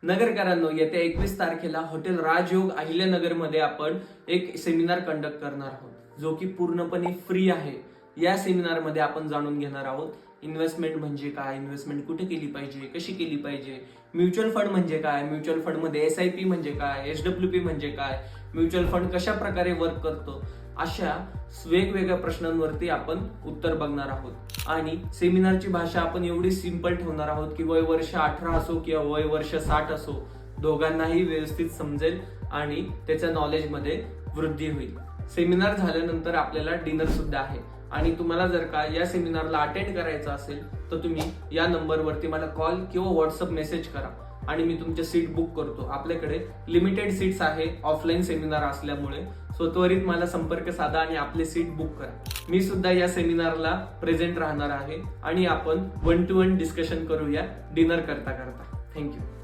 नगरकरांनो, येत्या 21 तारखेला हॉटेल राजयोग अहिल्यानगर मध्ये आपण एक सेमिनार कंडक्ट करणार आहोत, जो की पूर्णपणे फ्री आहे. या सेमिनार मध्ये आपण जाणून घेणार आहोत इन्व्हेस्टमेंट म्हणजे काय, इन्व्हेस्टमेंट कुठे केली पाहिजे, कशी केली पाहिजे, म्युच्युअल फंड म्हणजे काय, म्युच्युअल फंड मध्ये SIP म्हणजे काय, SWP म्हणजे काय, म्युच्युअल फंड कशा प्रकारे वर्क करतो, अशा वेगवेगळ्या प्रश्नांवरती आपण उत्तर बघणार आहोत. आणि सेमिनारची भाषा आपण एवढी सिंपल ठेवणार आहोत की वय वर्ष 18 असो किंवा वय वर्ष 60 असो, दोघांनाही व्यवस्थित समजेल आणि त्याच्या नॉलेज मध्ये वृद्धी होईल. सेमिनार झाल्यानंतर आपल्याला डिनर सुद्धा आहे आणि तुम्हाला जर का या सेमिनारला अटेंड करायचं असेल तर तुम्ही या नंबरवरती मला कॉल किंवा व्हॉट्सअप मेसेज करा आणि मी तुमचे सीट बुक करतो. आपल्याकडे लिमिटेड सीट्स आहे ऑफलाईन सेमिनार असल्यामुळे, सो त्वरित मला संपर्क साधा आणि आपले सीट बुक करा. मी सुद्धा या सेमिनारला प्रेझेंट राहणार आहे आणि आपण 1-to-1 डिस्कशन करूया डिनर करता करता. थँक्यू.